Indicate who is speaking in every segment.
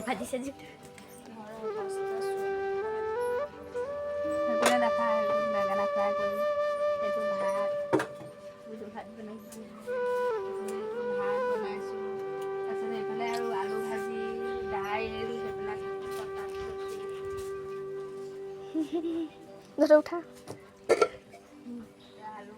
Speaker 1: ভাজি চাজি
Speaker 2: সেইপিনে দেখা বেঙেনা ফ্ৰাই কৰি সেইটো ভাত ভাত বনাইছোঁ ভাত বনাইছোঁ তাৰপিছত এইফালে আৰু আলু ভাজি দাইল সেইবিলাক
Speaker 1: উঠা
Speaker 2: আলু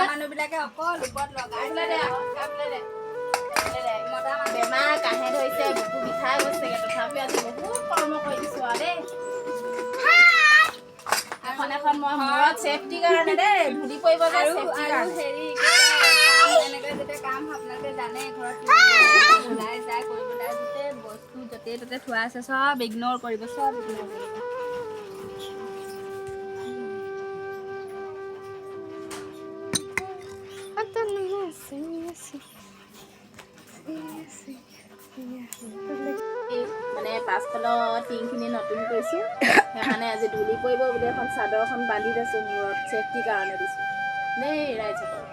Speaker 2: মানুহবিলাকে অকল ওপৰত লগাই
Speaker 3: বেমাৰ কাহে ধৰিছে বুকু বিষাই গৈছেগে তথাপিও আজি বহুত কৰ্ম কৰি দিছো আৰু দেই এখন এখন মই মূৰত চেফটিৰ কাৰণে দেই ধূলি পৰিব যে চেফটিৰ কাৰণে
Speaker 2: হেৰি এনেকৈ যেতিয়া কাম আপোনালোকে জানে ঘৰত ওলাই যায় কৰিবলৈ গোটেই বস্তু য'তে ত'তে থোৱা আছে চব ইগন'ৰ কৰিব চব ইগন'ৰ কৰিব
Speaker 3: মানে পাছফালৰ টিংখিনি নতুন কৰিছোঁ সেইকাৰণে আজি ধূলি পৰিব বুলি এখন চাদৰখন বান্ধি থৈছোঁ মূৰত চেফটিৰ কাৰণে দিছোঁ দেই ৰাইজসকল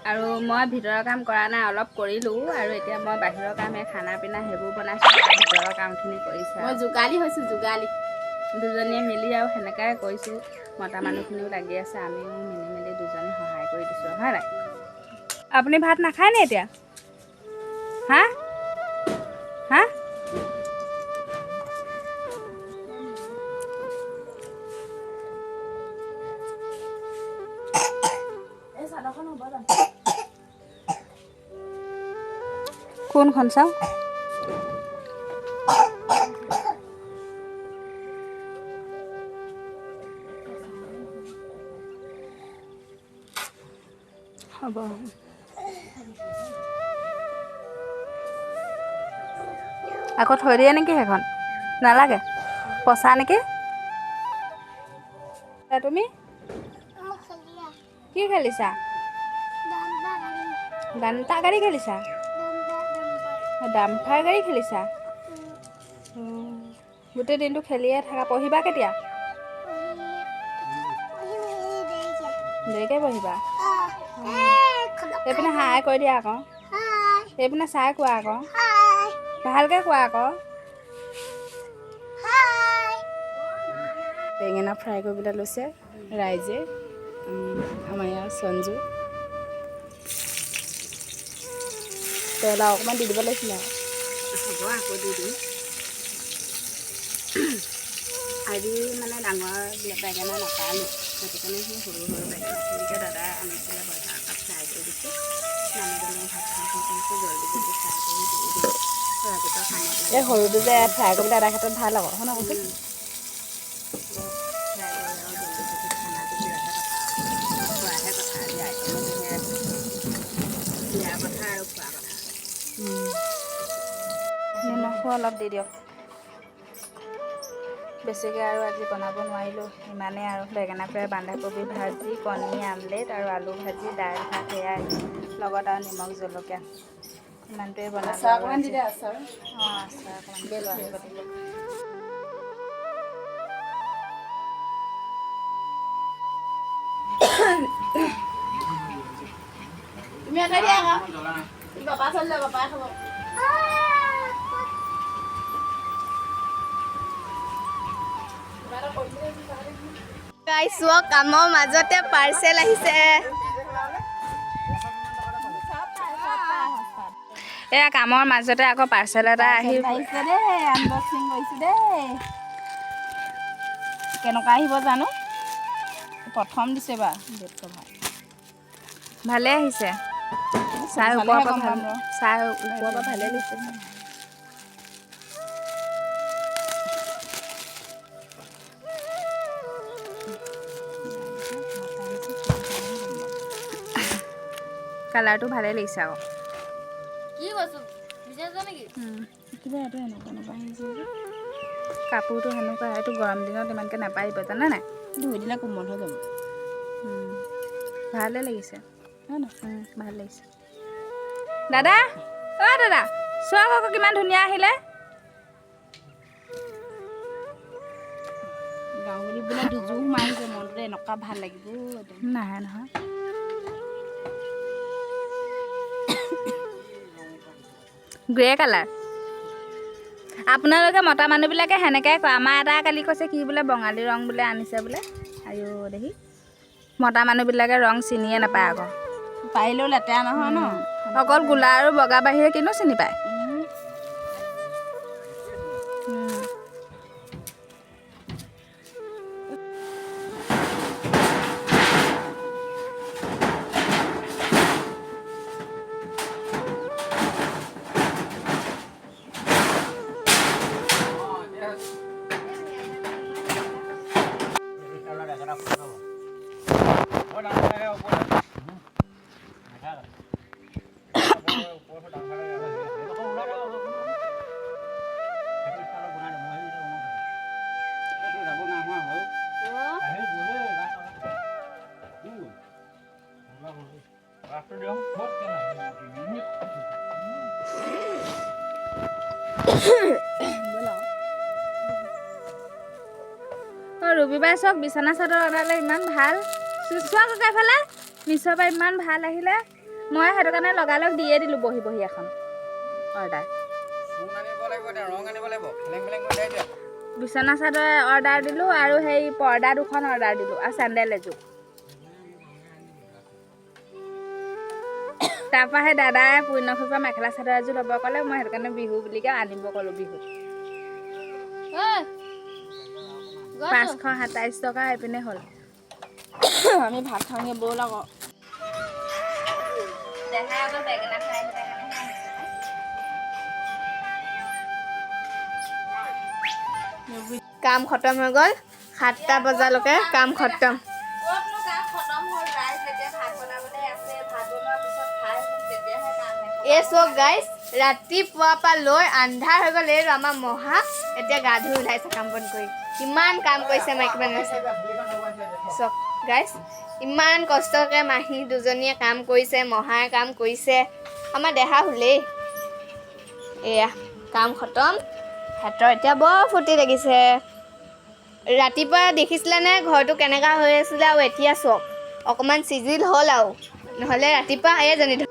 Speaker 2: আৰু মই ভিতৰৰ কাম কৰা নাই অলপ কৰিলোঁ আৰু এতিয়া মই বাহিৰৰ কাম খানা পিনা সেইবোৰ বনাইছোঁ ভিতৰৰ কামখিনি কৰিছোঁ
Speaker 3: মই যোগালী হৈছোঁ যোগালী
Speaker 2: দুজনীয়ে মিলি আৰু সেনেকাই কৰিছোঁ মতা মানুহখিনিও লাগি আছে আমিও মিলি মিলি দুজনী সহায় কৰি দিছোঁ হয় নাই আপুনি ভাত নাখায় নি এতিয়া হা হা
Speaker 3: এই চাদৰখন হ'ব জানো
Speaker 2: কোনখন চাওঁ হ'ব আকৌ থৈ দিয়ে নেকি সেইখন নালাগে পচা নেকি তুমি কি খেলিছা ডাণ্টা গাড়ী খেলিছা ডাম্পাৰ গাড়ী খেলিছা গোটেই দিনটো খেলিয়ে থাকা পঢ়িবা কেতিয়া দেৰিকৈ পঢ়িবা এইপিনে হাই কৈ দিয়া আকৌ এইপিনে চাই কোৱা আকৌ ভালকৈ কোৱা আকৌ
Speaker 3: বেঙেনা ফ্ৰাই কৰিবলৈ লৈছে ৰাইজে আমাৰ ইয়াৰ সঞ্জু তেল অকণমান দি দিব লাগিছিলে
Speaker 2: হ'ব আকৌ দি দিম আজি মানে ডাঙৰ বেঙেনা নাপালোঁ সেইটো কাৰণে সেই সৰু সৰু বেঙেনাখিনিকে দাদাই আনিছিলে বজাৰৰ পৰা ফ্ৰাই কৰি দিছোঁ মানুহজনে ভাত খাই জলদি জলদি ফ্ৰাই কৰি দি দিওঁ ৰাতিপুৱা কামত
Speaker 3: এই সৰুটো যে ফ্ৰাই কৰিবলৈ দাদাৰ ক্ষেত্ৰত ভাল আকৌ শুনা কৈছোঁ
Speaker 2: ফ্ৰাই কৰি আৰু জলদি জলদি খানাটো দিয়াহে কথা খোৱাহে কথা আজি আইটেমো ধুনীয়া দিয়া কথা আৰু খোৱা কথা নিমখো অলপ দি দিয়ক বেছিকৈ আৰু আজি বনাব নোৱাৰিলোঁ ইমানেই আৰু বেঙেনা ফ্ৰাই বন্ধাকবি ভাজি কণী আমলেট আৰু আলু ভাজি দাইল ভাত সেয়াই লগত আৰু নিমখ জলকীয়া ইমানটোৱে বনালোঁ আৰু আজি অঁ আচাৰ অকণমান লৈ আহিব দিব
Speaker 3: তুমি এটা দিয়া আকৌ বাপা চালি যা বাপাই খাব
Speaker 1: গাইছোঁ কামৰ মাজতে পাৰ্চেল আহিছে
Speaker 2: এয়া কামৰ মাজতে আকৌ পাৰ্চেল এটা
Speaker 3: আহিছে দেই আনবক্সিং কৰিছোঁ দেই কেনেকুৱা আহিব জানো প্ৰথম দিছে বা বেড কভাৰ
Speaker 2: ভালে আহিছে চাই ওপৰৰ পৰা ভালে লাগিছে কালাৰটো ভালে লাগিছে আকৌ
Speaker 1: কি কৈছোঁ বিচাৰিছ নেকি
Speaker 3: কিবা এইটো এনেকুৱা আহিছে
Speaker 2: কাপোৰটো সেনেকুৱা এইটো গৰম দিনত ইমানকৈ নাপাৰিব জানে নাই
Speaker 3: ধুই দিলে কোমল হৈ যাব
Speaker 2: ভালে লাগিছে
Speaker 3: হয় ন
Speaker 2: ভাল লাগিছে দাদা অ' দাদা চোৱা আকৌ কিমান ধুনীয়া আহিলে
Speaker 3: গাঁৱলী বোলে দুযোৰ সোমাই আহিছে মনটোতে এনেকুৱা ভাল লাগিব একদম
Speaker 2: নাহে নহয় গ্ৰে কালাৰ আপোনালোকে মতা মানুহবিলাকে সেনেকৈ কয় আমাৰ এটা কালি কৈছে কি বোলে বঙালী ৰং বোলে আনিছে বোলে আৰু দেখি মতা মানুহবিলাকে ৰং চিনিয়ে নাপায় আকৌ
Speaker 3: পাৰিলেও লেতেৰা নহয় ন
Speaker 2: অকল গোলা আৰু বগা বাহিৰে কিনো চিনি পায় ৰবিবাৰে চাওক বিচনা চাদৰ অৰ্ডাৰলৈ ইমান ভাল চোৱা ককাই ফালে মিছৰ পৰা ইমান ভাল আহিলে মই সেইটো কাৰণে লগালগ দিয়ে দিলোঁ বহি বহি এখন অৰ্ডাৰ বিচনা চাদৰ অৰ্ডাৰ দিলোঁ আৰু সেই পৰ্দা দুখন অৰ্ডাৰ দিলোঁ আৰু চেণ্ডেল এযোৰ তাৰপৰা সেই দাদাই পূৰ্ণফুৰ পৰা মেখেলা চাদৰ এযোৰ ল'ব ক'লে মই সেইটো কাৰণে বিহু বুলিকে আনিব ক'লোঁ বিহুত 527 টকা এইপিনে হ'ল
Speaker 3: আমি ভাত খাওঁগে ব'ল আকৌ
Speaker 1: কাম খতম হৈ গ'ল 7টা বজালৈকে কাম খতম এই চক গাইজ ৰাতিপুৱাৰ পৰা লৈ আন্ধাৰ হৈ গ'ল এই আমাৰ মহা এতিয়া গা ধুই ওলাইছে কাম বন কৰি কিমান কাম কৰিছে মাইকী মানুহে চক গাইজ ইমান কষ্টকৈ মাহী দুজনীয়ে কাম কৰিছে মহাই কাম কৰিছে আমাৰ দেহা শুলেই এয়া কাম খতম হাতৰ এতিয়া বৰ ফূৰ্তি লাগিছে ৰাতিপুৱা দেখিছিলেনে ঘৰটো কেনেকুৱা হৈ আছিলে আৰু এতিয়া চক অকণমান চিজিল হ'ল আৰু নহ'লে ৰাতিপুৱা এজনী